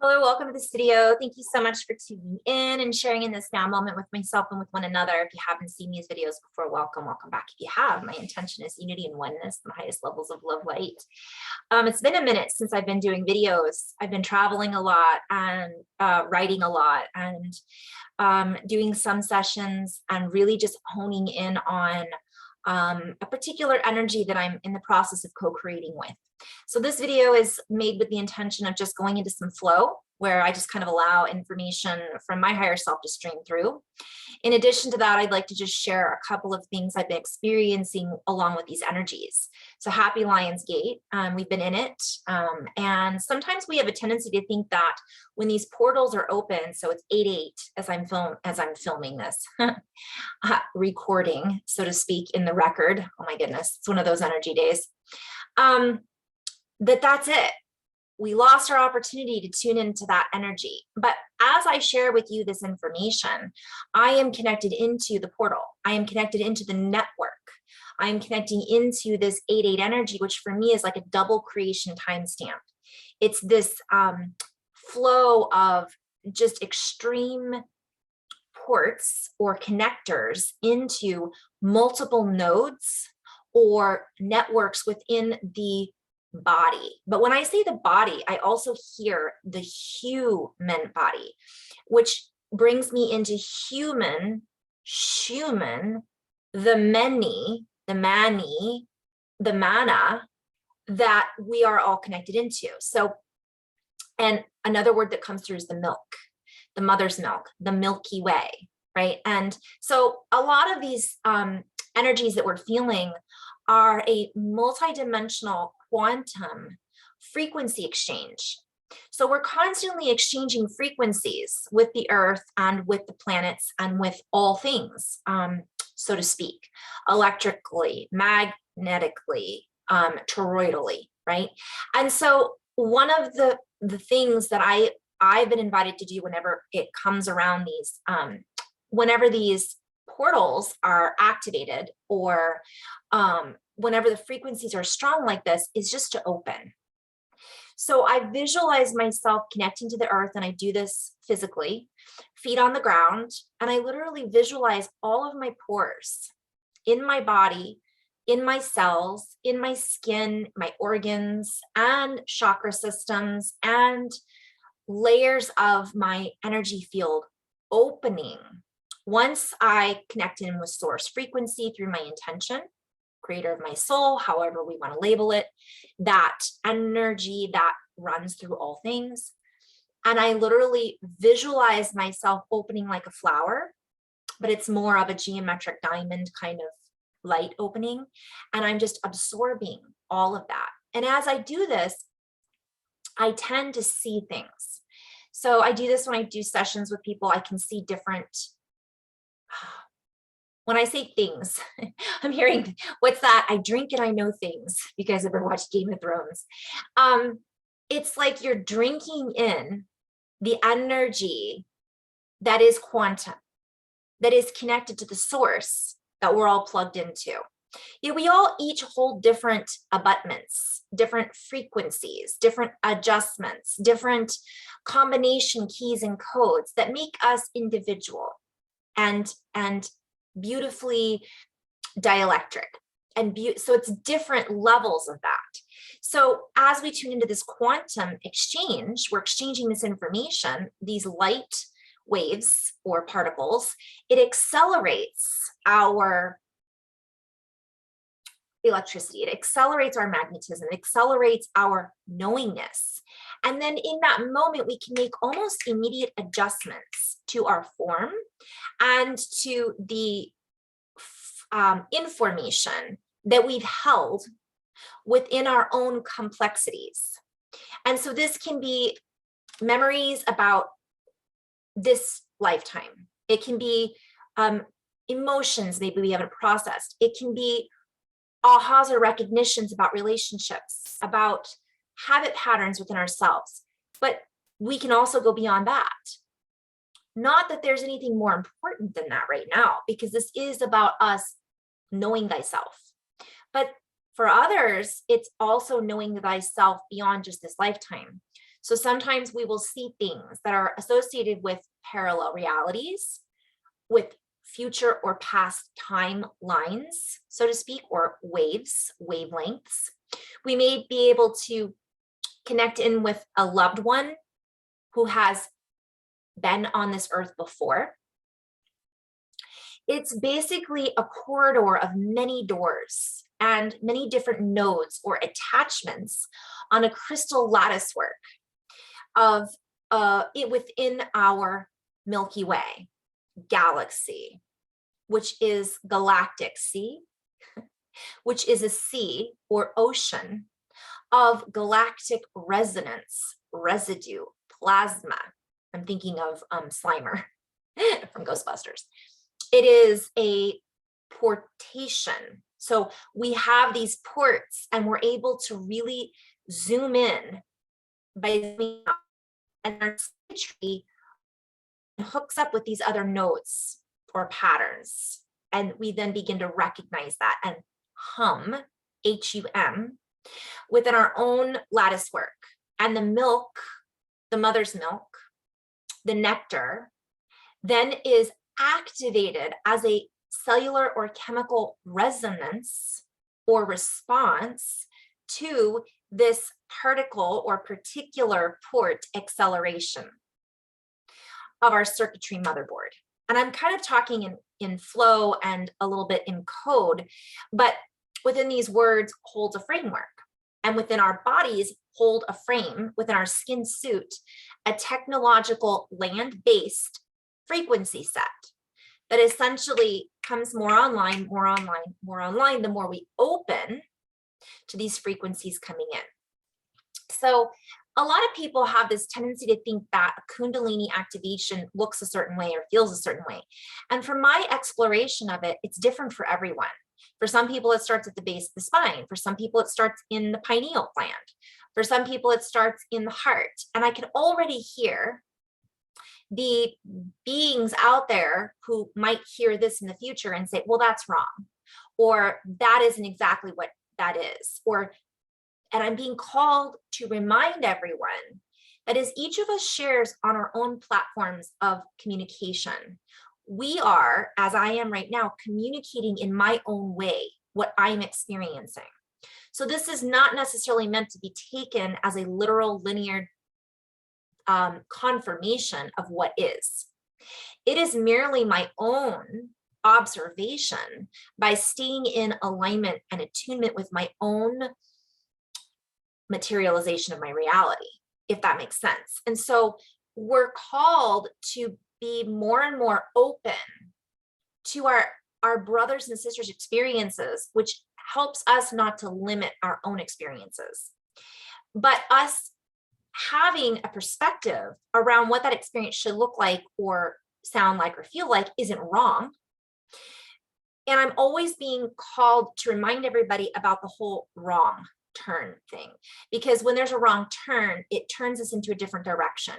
Hello, welcome to this video. Thank you so much for tuning in and sharing in this now moment with myself and with one another. If you haven't seen these videos before, welcome back. If you have, my intention is unity and oneness, the highest levels of love light. It's been a minute since I've been doing videos. I've been traveling a lot and writing a lot and doing some sessions and really just honing in on a particular energy that I'm in the process of co-creating with. So this video is made with the intention of just going into some flow where I just kind of allow information from my higher self to stream through. In addition to that, I'd like to just share a couple of things I've been experiencing along with these energies. So happy Lion's Gate, we've been in it. And sometimes we have a tendency to think that when these portals are open, so it's 8/8 as I'm filming this, recording, so to speak, in the record. Oh my goodness, it's one of those energy days. That's it. We lost our opportunity to tune into that energy. But as I share with you this information, I am connected into the portal. I am connected into the network. I am connecting into this 8/8 energy, which for me is like a double creation timestamp. It's this flow of just extreme ports or connectors into multiple nodes or networks within the body. But when I say the body, I also hear the human body, which brings me into human, the many, the mani, the mana that we are all connected into. So, and another word that comes through is the milk, the mother's milk, the Milky Way, right? And so a lot of these energies that we're feeling are a multidimensional quantum frequency exchange. So we're constantly exchanging frequencies with the earth and with the planets and with all things, so to speak, electrically, magnetically, toroidally, right? And so one of the things that I've been invited to do whenever it comes around these, whenever these portals are activated or whenever the frequencies are strong like this, is just to open. So I visualize myself connecting to the earth, and I do this physically, feet on the ground, and I literally visualize all of my pores in my body, in my cells, in my skin, my organs, and chakra systems, and layers of my energy field opening. Once I connect in with source frequency through my intention, creator of my soul, however we want to label it, that energy that runs through all things. And I literally visualize myself opening like a flower, but it's more of a geometric diamond kind of light opening. And I'm just absorbing all of that. And as I do this, I tend to see things. So I do this when I do sessions with people. I can see different. When I say things, I'm hearing, what's that? I drink and I know things. You guys ever watched Game of Thrones? It's like you're drinking in the energy that is quantum, that is connected to the source that we're all plugged into. You know, we all each hold different abutments, different frequencies, different adjustments, different combination keys and codes that make us individual and beautifully dielectric. And so it's different levels of that. So as we tune into this quantum exchange, we're exchanging this information, these light waves or particles, it accelerates our electricity, it accelerates our magnetism, it accelerates our knowingness. And then in that moment, we can make almost immediate adjustments to our form and to the information that we've held within our own complexities. And so this can be memories about this lifetime. It can be emotions maybe we haven't processed. It can be ahas or recognitions about relationships, about habit patterns within ourselves. But we can also go beyond that. Not that there's anything more important than that right now, because this is about us knowing thyself. But for others, it's also knowing thyself beyond just this lifetime. So sometimes we will see things that are associated with parallel realities, with future or past timelines, so to speak, or wavelengths. We may be able to connect in with a loved one who has been on this earth before. It's basically a corridor of many doors and many different nodes or attachments on a crystal lattice work of it within our Milky Way galaxy, which is galactic sea, which is a sea or ocean of galactic resonance, residue, plasma. I'm thinking of Slimer from Ghostbusters. It is a portation. So we have these ports and we're able to really zoom in by zooming out, and our tree hooks up with these other nodes or patterns. And we then begin to recognize that and hum, H-U-M, within our own lattice work. And the milk, the mother's milk, the nectar, then is activated as a cellular or chemical resonance or response to this particle or particular port acceleration of our circuitry motherboard. And I'm kind of talking in flow and a little bit in code, but within these words holds a framework. And within our bodies hold a frame, within our skin suit, a technological land-based frequency set that essentially comes more online, the more we open to these frequencies coming in. So a lot of people have this tendency to think that a kundalini activation looks a certain way or feels a certain way. And from my exploration of it, it's different for everyone. For some people, it starts at the base of the spine. For some people, it starts in the pineal gland. For some people, it starts in the heart. And I can already hear the beings out there who might hear this in the future and say, well, that's wrong. Or that isn't exactly what that is. And I'm being called to remind everyone that as each of us shares on our own platforms of communication, we are, as I am right now, communicating in my own way what I'm experiencing. So this is not necessarily meant to be taken as a literal linear confirmation of what is. It is merely my own observation by staying in alignment and attunement with my own materialization of my reality, if that makes sense. And so we're called to be more and more open to our brothers and sisters' experiences, which helps us not to limit our own experiences, but us having a perspective around what that experience should look like or sound like or feel like isn't wrong. And I'm always being called to remind everybody about the whole wrong turn thing, because when there's a wrong turn, it turns us into a different direction.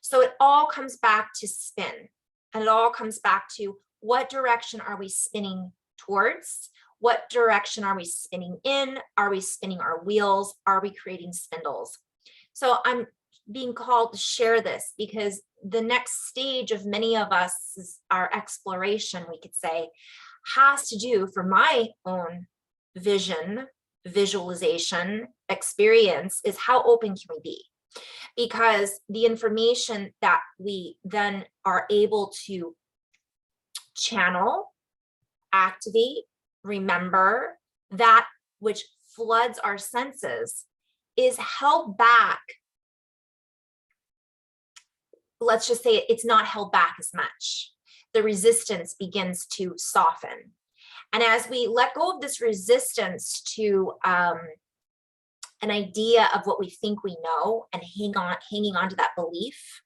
So it all comes back to spin, and it all comes back to what direction are we spinning towards? What direction are we spinning in? Are we spinning our wheels? Are we creating spindles? So I'm being called to share this because the next stage of many of us, our exploration, we could say, has to do for my own vision, visualization, experience is how open can we be? Because the information that we then are able to channel, activate, remember, that which floods our senses is held back. Let's just say it's not held back as much. The resistance begins to soften. And as we let go of this resistance to an idea of what we think we know and hanging on to that belief,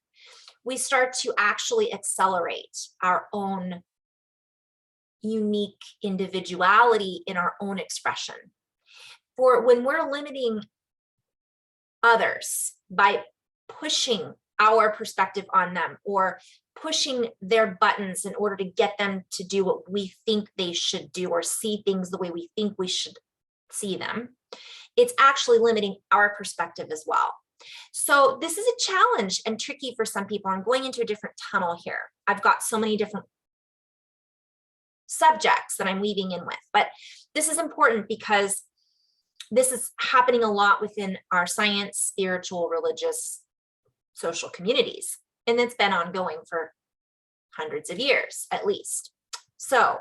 we start to actually accelerate our own unique individuality in our own expression. For when we're limiting others by pushing our perspective on them or pushing their buttons in order to get them to do what we think they should do or see things the way we think we should see them, it's actually limiting our perspective as well. So this is a challenge and tricky for some people. I'm going into a different tunnel here. I've got so many different subjects that I'm weaving in with, but this is important because this is happening a lot within our science, spiritual, religious, social communities. And it's been ongoing for hundreds of years, at least. So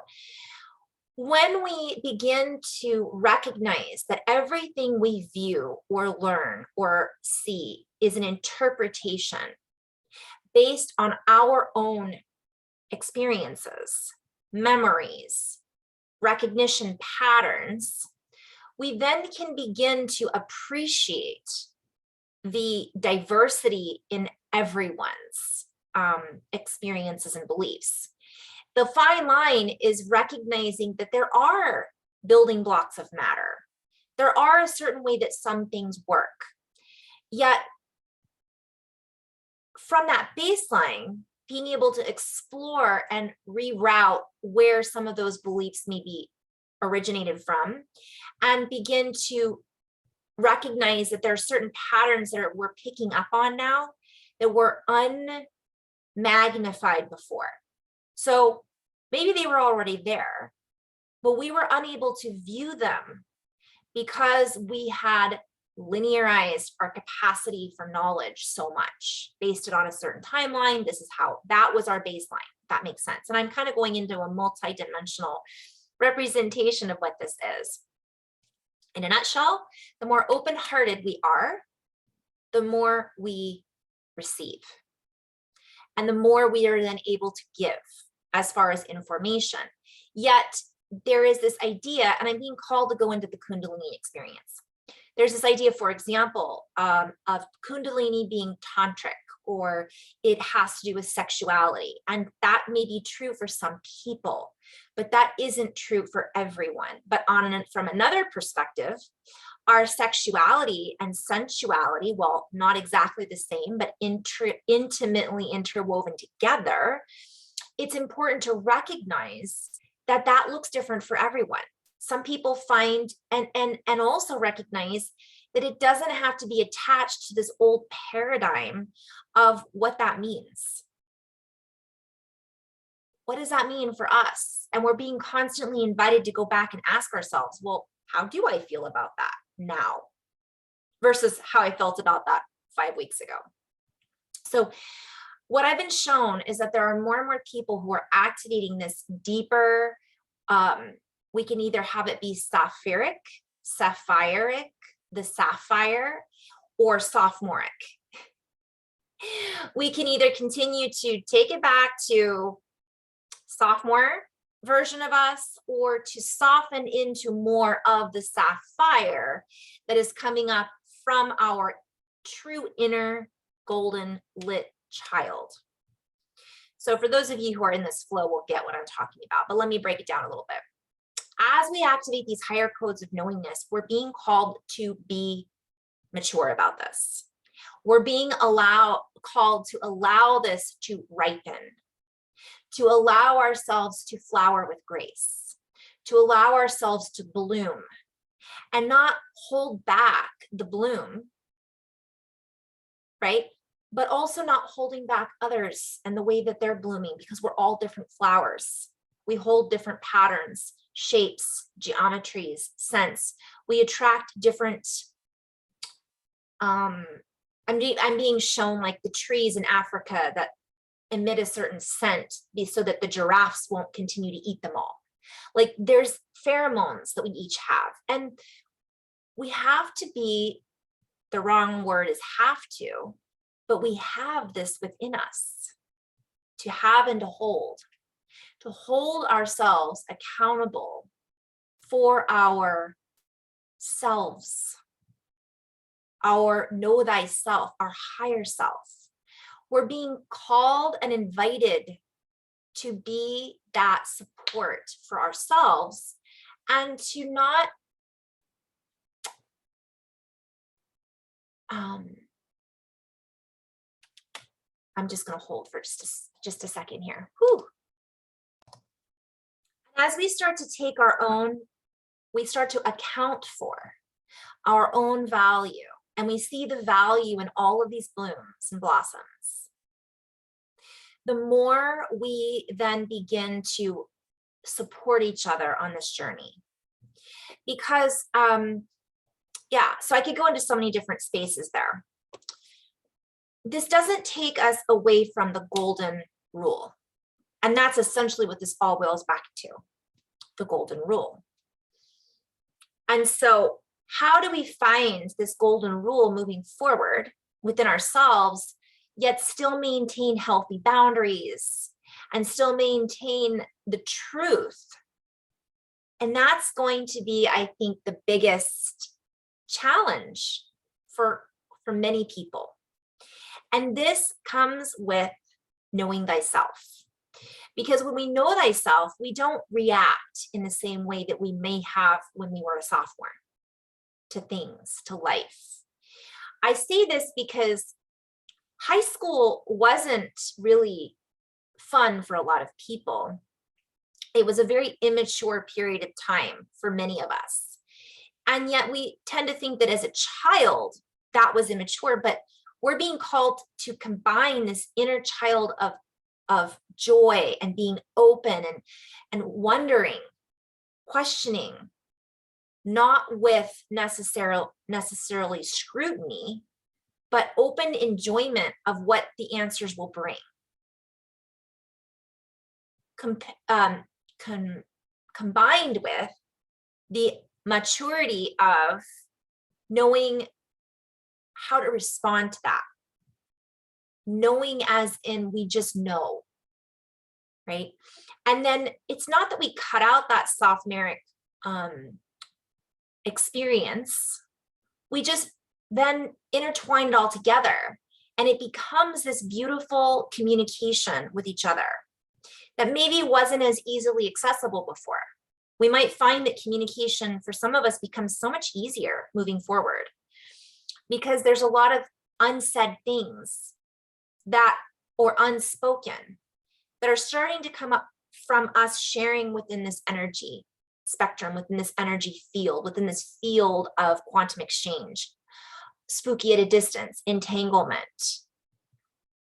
when we begin to recognize that everything we view or learn or see is an interpretation based on our own experiences, memories, recognition patterns, we then can begin to appreciate the diversity in everyone's experiences and beliefs. The fine line is recognizing that there are building blocks of matter. There are a certain way that some things work. Yet, from that baseline, being able to explore and reroute where some of those beliefs may be originated from, and begin to recognize that there are certain patterns that we're picking up on now that were unmagnified before. So maybe they were already there, but we were unable to view them because we had linearized our capacity for knowledge so much, based it on a certain timeline. This is how, that was our baseline. That makes sense. And I'm kind of going into a multi-dimensional representation of what this is. In a nutshell, the more open-hearted we are, the more we receive. And the more we are then able to give as far as information. Yet there is this idea, and I'm being called to go into the kundalini experience. There's this idea, for example, of kundalini being tantric, or it has to do with sexuality. And that may be true for some people, but that isn't true for everyone. But from another perspective, our sexuality and sensuality, well, not exactly the same, but intimately interwoven together, it's important to recognize that that looks different for everyone. Some people find and also recognize that it doesn't have to be attached to this old paradigm of what that means. What does that mean for us? And we're being constantly invited to go back and ask ourselves, well, how do I feel about that now versus how I felt about that 5 weeks ago? So what I've been shown is that there are more and more people who are activating this deeper, we can either have it be sapphiric, sapphiric, the sapphire, or sophomoric. We can either continue to take it back to sophomore version of us, or to soften into more of the sapphire that is coming up from our true inner golden lit child. So for those of you who are in this flow will get what I'm talking about, but let me break it down a little bit. As we activate these higher codes of knowingness, we're being called to be mature about this. We're being called to allow this to ripen, to allow ourselves to flower with grace, to allow ourselves to bloom and not hold back the bloom, right? But also not holding back others and the way that they're blooming, because we're all different flowers. We hold different patterns, shapes, geometries, scents. We attract different, I'm being shown like the trees in Africa that emit a certain scent so that the giraffes won't continue to eat them all. Like there's pheromones that we each have. And we have to be, the wrong word is have to, but we have this within us to have and to hold ourselves accountable for our selves, our know thyself, our higher self. We're being called and invited to be that support for ourselves and to not I'm just going to hold for just a second here. Whew. As we start to take we start to account for our own value and we see the value in all of these blooms and blossoms, the more we then begin to support each other on this journey. Because, yeah, so I could go into so many different spaces there. This doesn't take us away from the golden rule. And that's essentially what this all boils back to, the golden rule. And so how do we find this golden rule moving forward within ourselves, yet still maintain healthy boundaries and still maintain the truth? And that's going to be, I think, the biggest challenge for many people. And this comes with knowing thyself. Because when we know thyself, we don't react in the same way that we may have when we were a sophomore to things, to life. I say this because high school wasn't really fun for a lot of people. It was a very immature period of time for many of us. And yet we tend to think that as a child, that was immature, but we're being called to combine this inner child of joy and being open and wondering, questioning, not with necessarily scrutiny, but open enjoyment of what the answers will bring. Combined with the maturity of knowing how to respond to that. Knowing as in we just know, right? And then it's not that we cut out that sophomoric experience. We just then intertwine it all together, and it becomes this beautiful communication with each other that maybe wasn't as easily accessible before. We might find that communication for some of us becomes so much easier moving forward because there's a lot of unsaid things that, or unspoken, that are starting to come up from us sharing within this energy spectrum, within this energy field, within this field of quantum exchange, spooky at a distance, entanglement,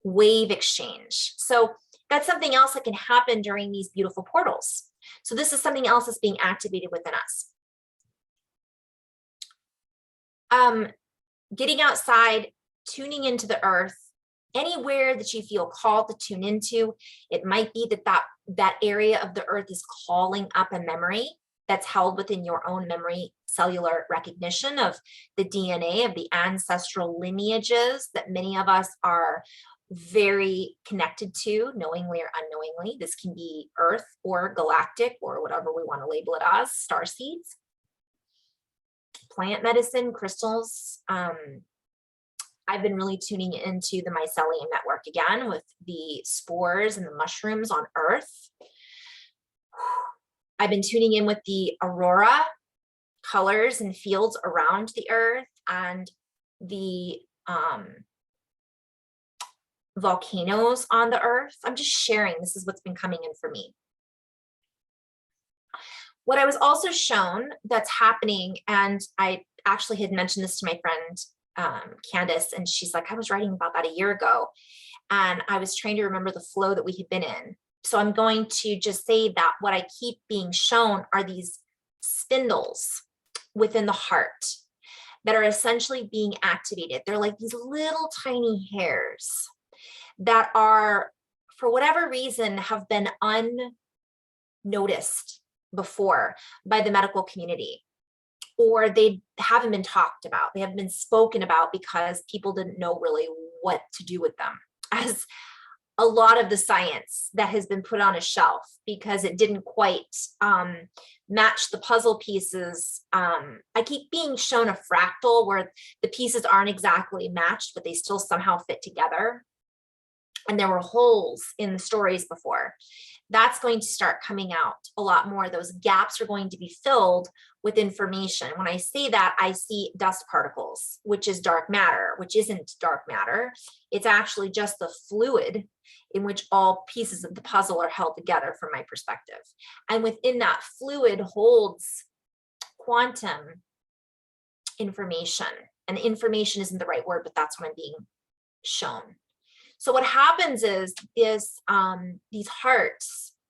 wave exchange. So that's something else that can happen during these beautiful portals. So this is something else that's being activated within us. Getting outside, tuning into the earth, anywhere that you feel called to tune into. It might be that area of the earth is calling up a memory that's held within your own memory cellular recognition of the DNA of the ancestral lineages that many of us are very connected to, knowingly or unknowingly. This can be earth or galactic or whatever we want to label it as, star seeds, plant medicine, crystals. I've been really tuning into the mycelium network again with the spores and the mushrooms on earth. I've been tuning in with the aurora colors and fields around the earth and the volcanoes on the earth. I'm just sharing, this is what's been coming in for me. What I was also shown that's happening, and I actually had mentioned this to my friend, Candace, and she's like, I was writing about that a year ago, and I was trying to remember the flow that we had been in. So I'm going to just say that what I keep being shown are these spindles within the heart that are essentially being activated. They're like these little tiny hairs that are, for whatever reason, have been unnoticed before by the medical community, or they haven't been talked about. They haven't been spoken about because people didn't know really what to do with them, as a lot of the science that has been put on a shelf because it didn't quite match the puzzle pieces. I keep being shown a fractal where the pieces aren't exactly matched, but they still somehow fit together. And there were holes in the stories before. That's going to start coming out a lot more. Those gaps are going to be filled with information. When I say that, I see dust particles, which is dark matter, which isn't dark matter. It's actually just the fluid in which all pieces of the puzzle are held together from my perspective. And within that fluid holds quantum information and information isn't the right word, but that's what I'm being shown. So what happens is these heart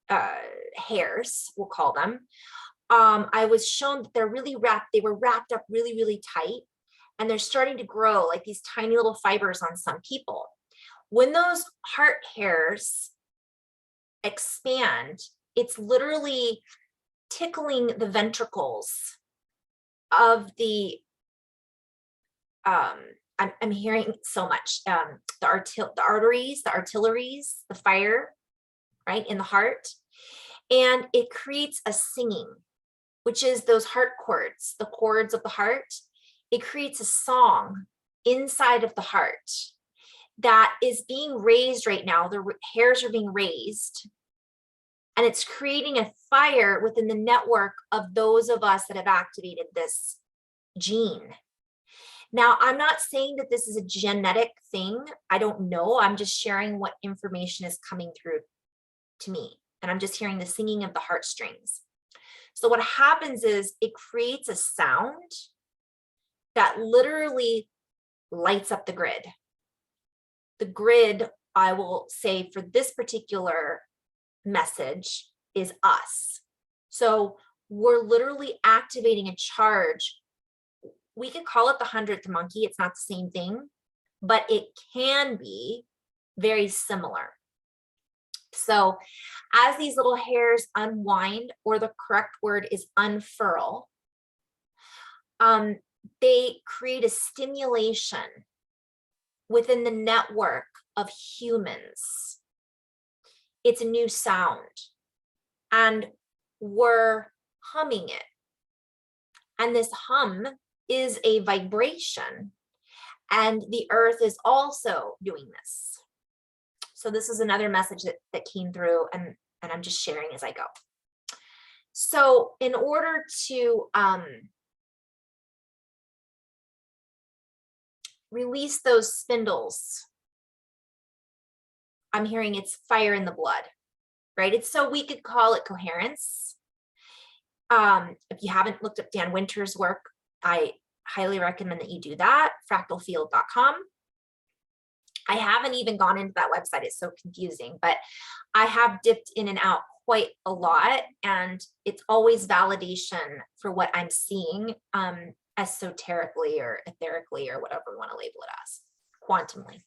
hairs, we'll call them, I was shown that they're really they were wrapped up really, really tight, and they're starting to grow like these tiny little fibers on some people. When those heart hairs expand, it's literally tickling the ventricles of the, I'm hearing so much, the arteries, the arteries, the fire, right, in the heart. And it creates a singing, which is those heart cords, the cords of the heart. It creates a song inside of the heart that is being raised right now. The hairs are being raised, and it's creating a fire within the network of those of us that have activated this gene. Now, I'm not saying that this is a genetic thing. I don't know. I'm just sharing what information is coming through to me. And I'm just hearing the singing of the heartstrings. So what happens is it creates a sound that literally lights up the grid. The grid, I will say for this particular message, is us. So we're literally activating a charge. We could call it the 100th monkey. It's not the same thing, but it can be very similar. So as these little hairs unwind, or the correct word is unfurl, they create a stimulation within the network of humans. It's a new sound, and we're humming it. And this hum is a vibration, and the earth is also doing this. So this is another message that came through, and I'm just sharing as I go. So in order to release those spindles, I'm hearing it's fire in the blood, right? It's, so we could call it coherence. If you haven't looked up Dan Winter's work, I highly recommend that you do that, fractalfield.com. I haven't even gone into that website. It's so confusing, but I have dipped in and out quite a lot, and it's always validation for what I'm seeing, esoterically or etherically or whatever we want to label it as, quantumly.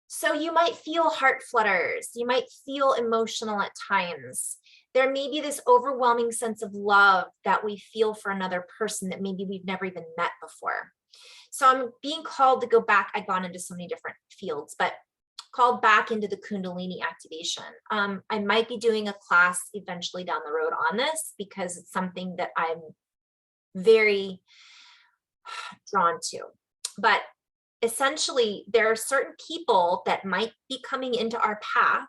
So you might feel heart flutters. You might feel emotional at times. There may be this overwhelming sense of love that we feel for another person that maybe we've never even met before. So I'm being called to go back. I've gone into so many different fields, but called back into the kundalini activation. I might be doing a class eventually down the road on this, because it's something that I'm very drawn to. But essentially, there are certain people that might be coming into our path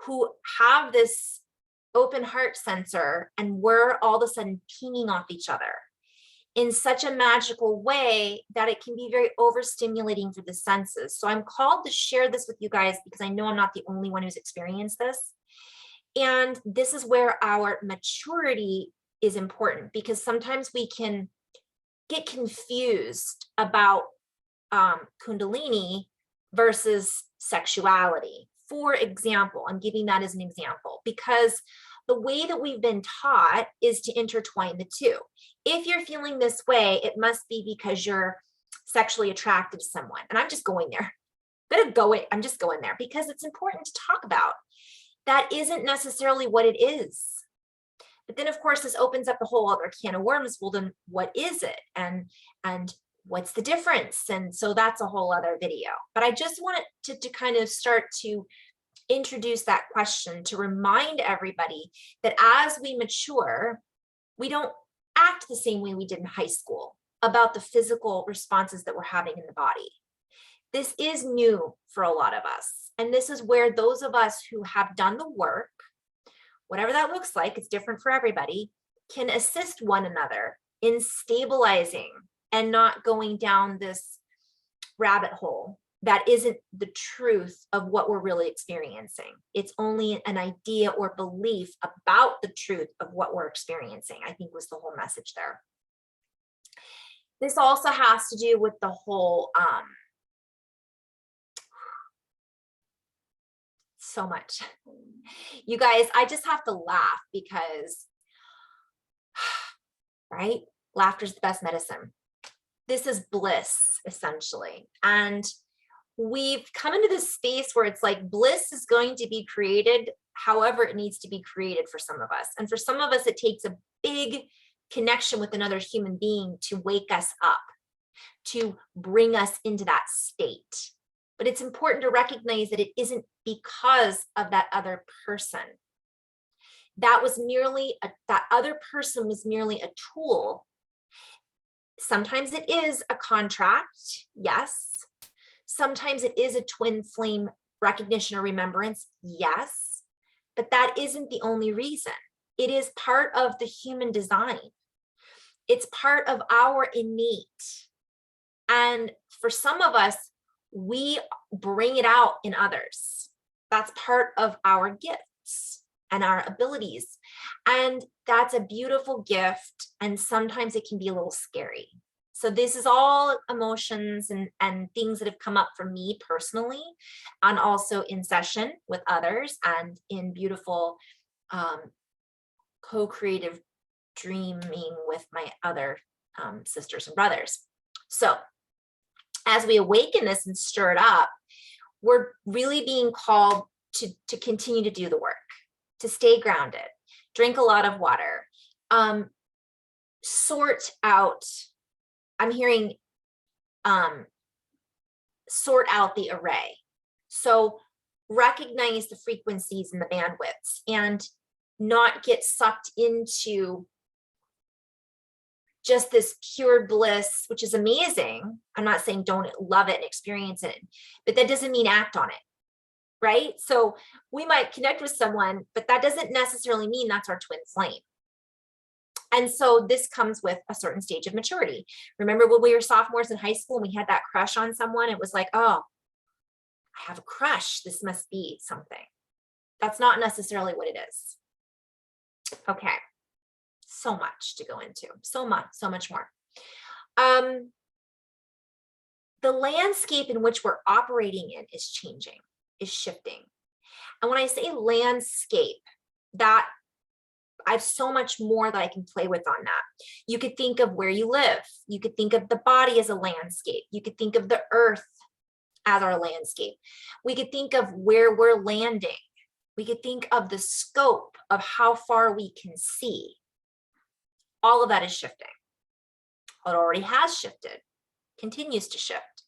who have this open heart sensor, and we're all of a sudden pinging off each other in such a magical way that it can be very overstimulating for the senses. So I'm called to share this with you guys because I know I'm not the only one who's experienced this. And this is where our maturity is important, because sometimes we can get confused about kundalini versus sexuality. For example, I'm giving that as an example because the way that we've been taught is to intertwine the two. If you're feeling this way, it must be because you're sexually attracted to someone. And I'm just going there. I'm just going there because it's important to talk about. That isn't necessarily what it is. But then, of course, this opens up a whole other can of worms. Well, then what is it? And what's the difference? And so that's a whole other video. But I just wanted to kind of start to introduce that question to remind everybody that as we mature, we don't act the same way we did in high school about the physical responses that we're having in the body. This is new for a lot of us. And this is where those of us who have done the work, whatever that looks like, it's different for everybody, can assist one another in stabilizing and not going down this rabbit hole that isn't the truth of what we're really experiencing. It's only an idea or belief about the truth of what we're experiencing, I think was the whole message there. This also has to do with the whole, so much. You guys, I just have to laugh because, right? Laughter is the best medicine. This is bliss, essentially. And we've come into this space where it's like bliss is going to be created however it needs to be created for some of us. And for some of us, it takes a big connection with another human being to wake us up, to bring us into that state. But it's important to recognize that it isn't because of that other person. That other person was merely a tool. Sometimes it is a contract, yes. Sometimes it is a twin flame recognition or remembrance, yes. But that isn't the only reason. It is part of the human design. It's part of our innate. And for some of us, we bring it out in others. That's part of our gifts and our abilities. And that's a beautiful gift. And sometimes it can be a little scary. So this is all emotions and things that have come up for me personally, and also in session with others and in beautiful co-creative dreaming with my other sisters and brothers. So as we awaken this and stir it up, we're really being called to continue to do the work, to stay grounded, drink a lot of water, sort out, I'm hearing sort out the array. So recognize the frequencies and the bandwidths and not get sucked into just this pure bliss, which is amazing. I'm not saying don't love it and experience it, but that doesn't mean act on it, right? So we might connect with someone, but that doesn't necessarily mean that's our twin flame. And so this comes with a certain stage of maturity. Remember when we were sophomores in high school and we had that crush on someone? It was like, oh, I have a crush. This must be something. That's not necessarily what it is. Okay. So much to go into, so much more. The landscape in which we're operating in is changing, is shifting. And when I say landscape, that I have so much more that I can play with on that. You could think of where you live. You could think of the body as a landscape. You could think of the earth as our landscape. We could think of where we're landing. We could think of the scope of how far we can see. All of that is shifting. It already has shifted, continues to shift.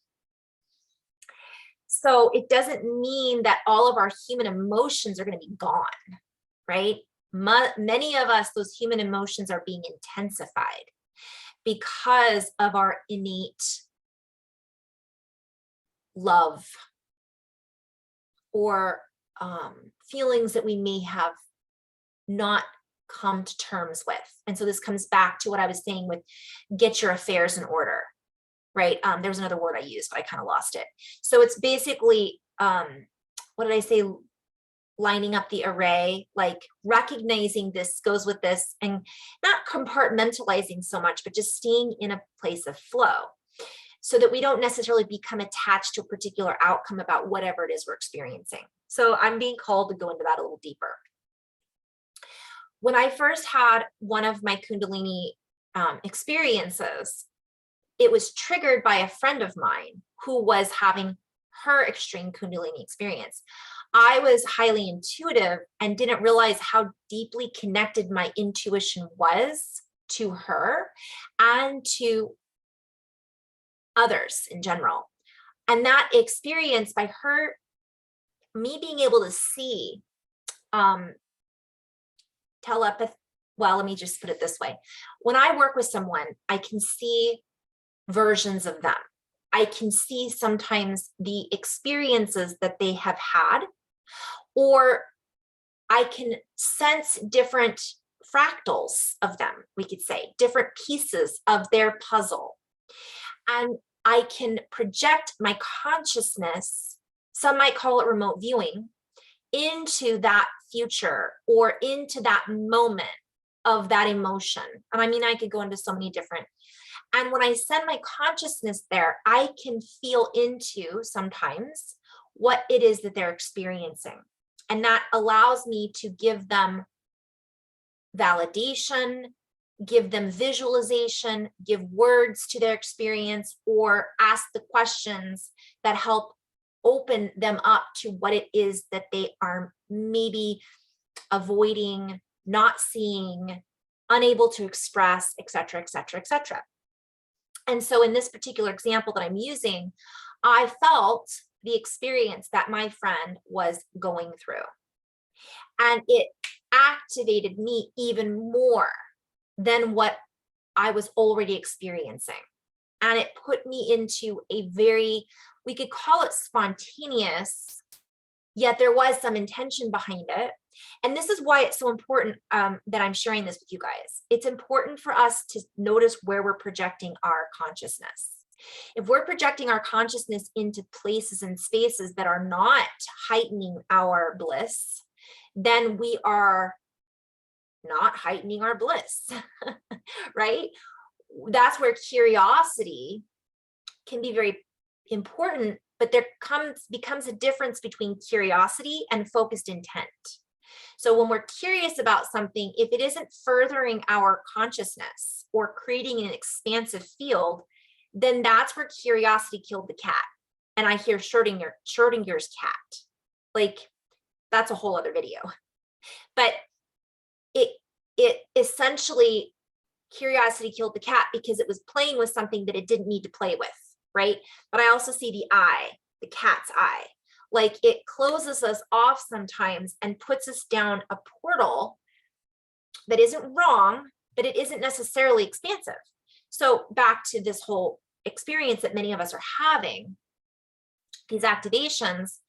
So it doesn't mean that all of our human emotions are going to be gone, right? Many of us, those human emotions are being intensified because of our innate love or feelings that we may have not come to terms with. And so this comes back to what I was saying with get your affairs in order, right? There was another word I used, but I kind of lost it. So it's basically, what did I say? Lining up the array, like recognizing this goes with this and not compartmentalizing so much, but just staying in a place of flow so that we don't necessarily become attached to a particular outcome about whatever it is we're experiencing. So I'm being called to go into that a little deeper. When I first had one of my kundalini experiences, it was triggered by a friend of mine who was having her extreme kundalini experience. I was highly intuitive and didn't realize how deeply connected my intuition was to her and to others in general. And that experience by her, me being able to see telepathy, well, let me just put it this way. When I work with someone, I can see versions of them. I can see sometimes the experiences that they have had, or I can sense different fractals of them, we could say, different pieces of their puzzle. And I can project my consciousness, some might call it remote viewing, into that future or into that moment of that emotion. And I mean, I could go into so many different, And when I send my consciousness there, I can feel into sometimes what it is that they're experiencing. And that allows me to give them validation, give them visualization, give words to their experience, or ask the questions that help open them up to what it is that they are maybe avoiding, not seeing, unable to express, etc., etc., etc. And so in this particular example that I'm using, I felt the experience that my friend was going through. And it activated me even more than what I was already experiencing. And it put me into a very, we could call it spontaneous, yet there was some intention behind it. And this is why it's so important that I'm sharing this with you guys. It's important for us to notice where we're projecting our consciousness. If we're projecting our consciousness into places and spaces that are not heightening our bliss, then we are not heightening our bliss, right? That's where curiosity can be very important, but there becomes a difference between curiosity and focused intent. So when we're curious about something, if it isn't furthering our consciousness or creating an expansive field, then that's where curiosity killed the cat. And I hear Schrodinger's cat. Like, that's a whole other video. But it essentially, curiosity killed the cat because it was playing with something that it didn't need to play with, right? But I also see the cat's eye. Like, it closes us off sometimes and puts us down a portal that isn't wrong, but it isn't necessarily expansive. So back to this whole experience that many of us are having, these activations,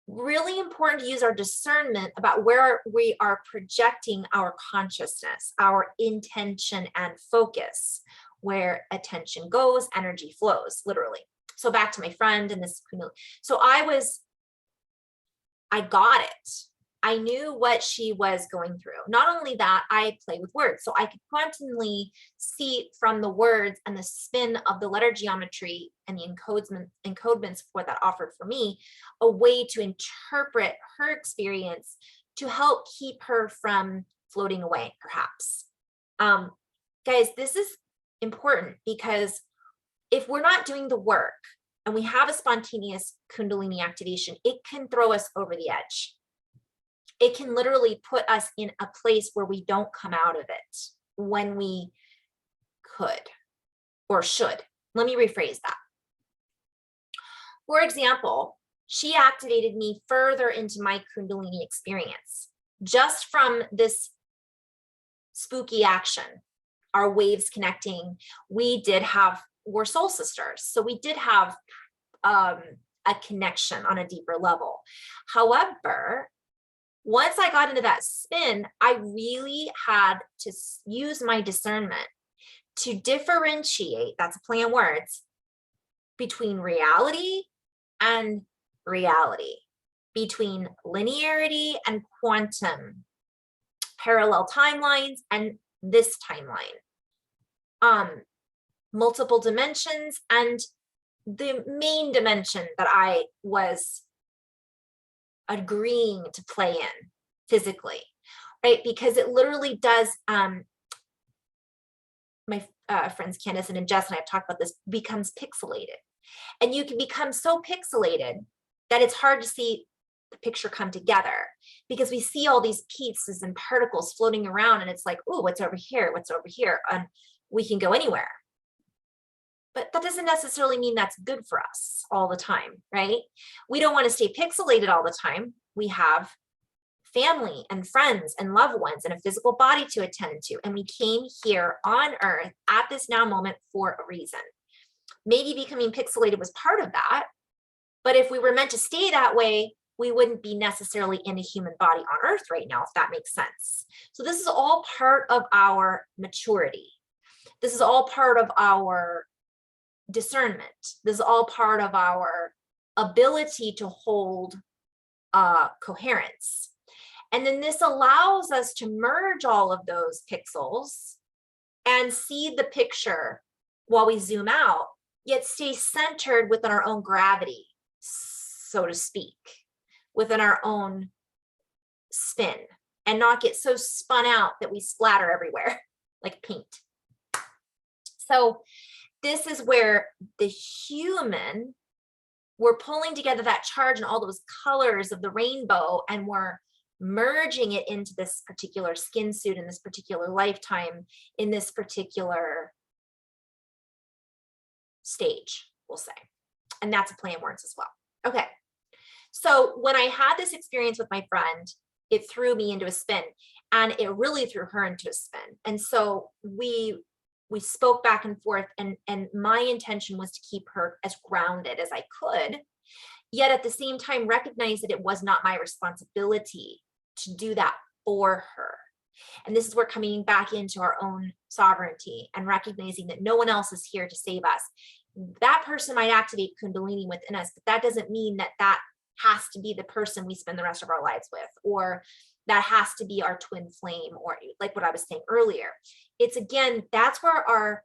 really important to use our discernment about where we are projecting our consciousness, our intention and focus. Where attention goes, energy flows, literally. So back to my friend and this, so I got it. I knew what she was going through. Not only that, I play with words. So I could quantumly see from the words and the spin of the letter geometry and the encodements for that offered for me, a way to interpret her experience to help keep her from floating away, perhaps. Guys, this is important because if we're not doing the work and we have a spontaneous kundalini activation, it can throw us over the edge. It can literally put us in a place where we don't come out of it when we could or should. Let me rephrase that. For example, she activated me further into my kundalini experience just from this spooky action, our waves connecting. We're soul sisters. So we did have a connection on a deeper level. However, once I got into that spin, I really had to use my discernment to differentiate, that's a play on words, between reality and reality, between linearity and quantum, parallel timelines and this timeline, multiple dimensions, and the main dimension that I was agreeing to play in physically, right? Because it literally does, my friends Candace and Jess and I have talked about this, becomes pixelated. And you can become so pixelated that it's hard to see the picture come together because we see all these pieces and particles floating around and it's like, oh, what's over here? What's over here? And we can go anywhere. But that doesn't necessarily mean that's good for us all the time, right? We don't want to stay pixelated all the time. We have family and friends and loved ones and a physical body to attend to. And we came here on earth at this now moment for a reason. Maybe becoming pixelated was part of that. But if we were meant to stay that way, we wouldn't be necessarily in a human body on earth right now, if that makes sense. So this is all part of our maturity. This is all part of our discernment. This is all part of our ability to hold coherence. And then this allows us to merge all of those pixels and see the picture while we zoom out, yet stay centered within our own gravity, so to speak, within our own spin, and not get so spun out that we splatter everywhere like paint. So this is where the human, we're pulling together that charge and all those colors of the rainbow, and we're merging it into this particular skin suit in this particular lifetime, in this particular stage, we'll say. And that's a play on words as well. Okay. So when I had this experience with my friend, it threw me into a spin, and it really threw her into a spin. And so we spoke back and forth, and my intention was to keep her as grounded as I could, yet at the same time recognize that it was not my responsibility to do that for her. And this is where coming back into our own sovereignty and recognizing that no one else is here to save us. That person might activate kundalini within us, but that doesn't mean that that has to be the person we spend the rest of our lives with, or that has to be our twin flame, or like what I was saying earlier. It's, again, that's where our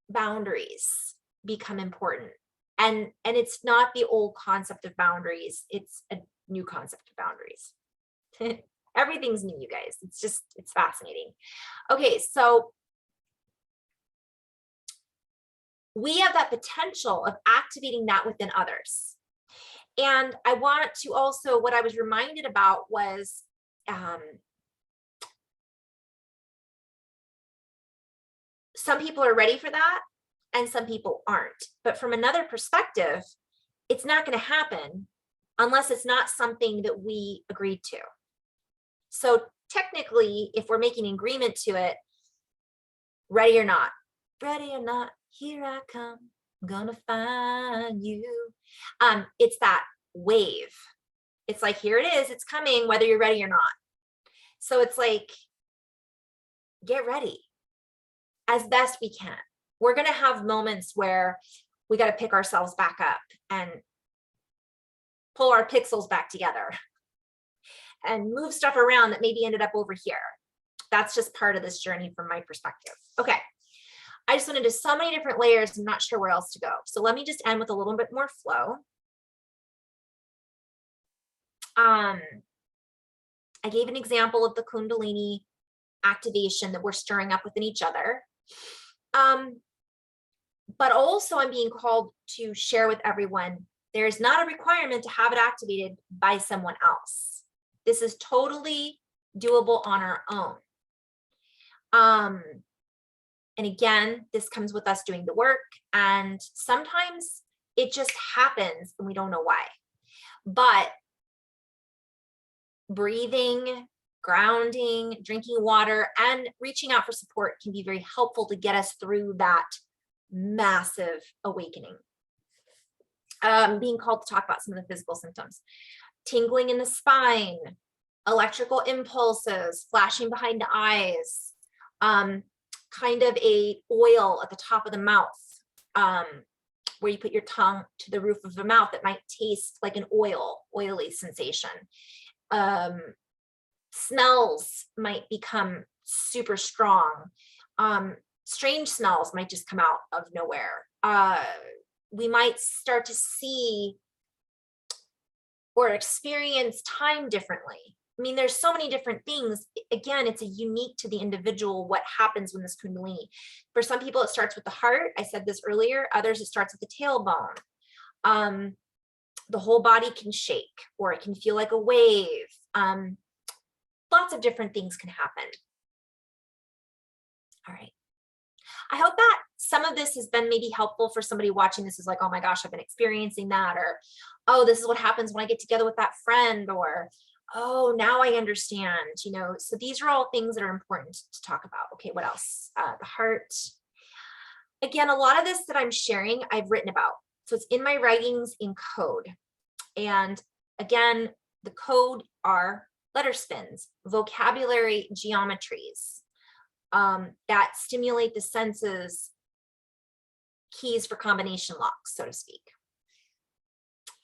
boundaries become important. And it's not the old concept of boundaries. It's a new concept of boundaries. Everything's new, you guys. It's fascinating. Okay, so we have that potential of activating that within others. And I want to also, what I was reminded about was some people are ready for that and some people aren't. But from another perspective, it's not going to happen unless it's not something that we agreed to. So technically, if we're making an agreement to it, ready or not, here I come, I'm gonna find you. It's that wave. It's like, here it is, it's coming, whether you're ready or not. So it's like, get ready as best we can. We're gonna have moments where we got to pick ourselves back up and pull our pixels back together and move stuff around that maybe ended up over here. That's just part of this journey from my perspective. Okay. I just went into so many different layers. I'm not sure where else to go. So let me just end with a little bit more flow. I gave an example of the kundalini activation that we're stirring up within each other. But also I'm being called to share with everyone, there's not a requirement to have it activated by someone else. This is totally doable on our own. And again, this comes with us doing the work, and sometimes it just happens and we don't know why. But breathing, grounding, drinking water, and reaching out for support can be very helpful to get us through that massive awakening. Being called to talk about some of the physical symptoms. Tingling in the spine, electrical impulses, flashing behind the eyes, kind of a oil at the top of the mouth, where you put your tongue to the roof of the mouth that might taste like an oily sensation. Smells might become super strong. Strange smells might just come out of nowhere. We might start to see or experience time differently. I mean, there's so many different things. Again, it's a unique to the individual what happens when this kundalini. For some people, it starts with the heart. I said this earlier. Others, it starts with the tailbone. The whole body can shake, or it can feel like a wave. Lots of different things can happen. All right. I hope that some of this has been maybe helpful for somebody watching this, is like, oh my gosh, I've been experiencing that, or, oh, this is what happens when I get together with that friend, or, oh, now I understand, you know. So these are all things that are important to talk about. Okay, what else? The heart. Again, a lot of this that I'm sharing, I've written about. So it's in my writings in code. And again, the code are letter spins, vocabulary geometries that stimulate the senses, keys for combination locks, so to speak.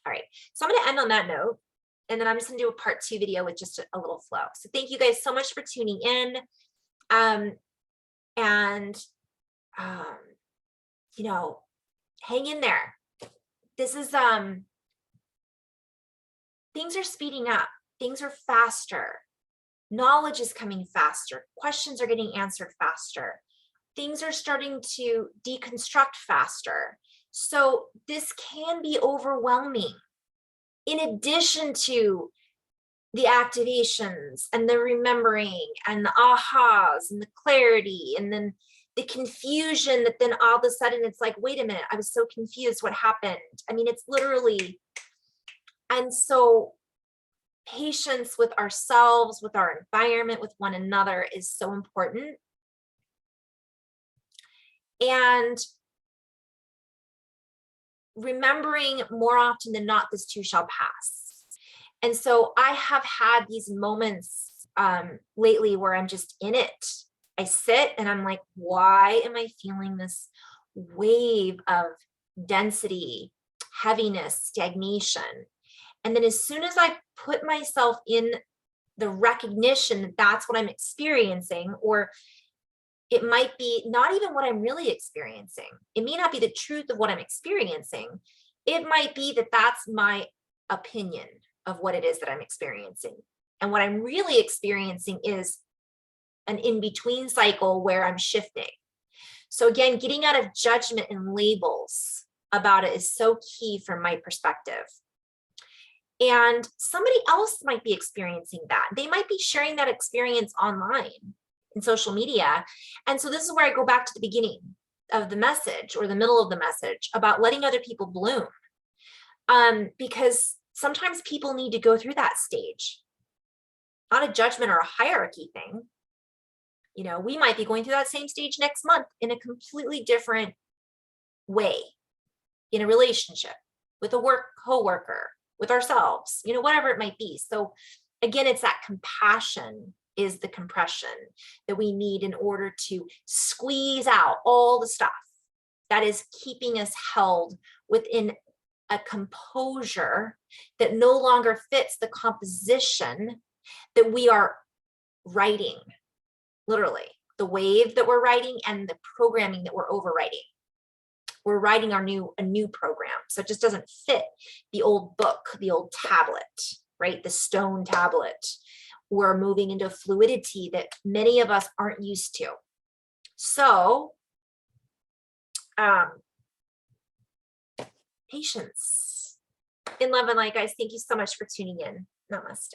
All right, so I'm going to end on that note, and then I'm just going to do a part 2 video with just a little flow. So thank you guys so much for tuning in. you know, hang in there. This is, things are speeding up. Things are faster. Knowledge is coming faster. Questions are getting answered faster. Things are starting to deconstruct faster. So this can be overwhelming. In addition to the activations and the remembering and the ahas and the clarity and then the confusion that then all of a sudden it's like, wait a minute, I was so confused. What happened? I mean, it's literally, and so patience with ourselves, with our environment, with one another is so important. And remembering more often than not, this too shall pass. And so I have had these moments lately where I'm just in it. I sit and I'm like, why am I feeling this wave of density, heaviness, stagnation? And then as soon as I put myself in the recognition that that's what I'm experiencing, or it might be not even what I'm really experiencing. It may not be the truth of what I'm experiencing. It might be that that's my opinion of what it is that I'm experiencing. And what I'm really experiencing is an in-between cycle where I'm shifting. So again, getting out of judgment and labels about it is so key from my perspective. And somebody else might be experiencing that. They might be sharing that experience online in social media. And so this is where I go back to the beginning of the message, or the middle of the message, about letting other people bloom. Because sometimes people need to go through that stage, not a judgment or a hierarchy thing. You know, we might be going through that same stage next month in a completely different way, in a relationship, with a coworker, with ourselves, you know, whatever it might be. So again, it's that compassion is the compression that we need in order to squeeze out all the stuff that is keeping us held within a composure that no longer fits the composition that we are writing, literally the wave that we're writing and the programming that we're overwriting. We're writing a new program. So it just doesn't fit the old book, the old tablet, right? The stone tablet. We're moving into fluidity that many of us aren't used to. So, patience. In love and light, guys, thank you so much for tuning in. Namaste.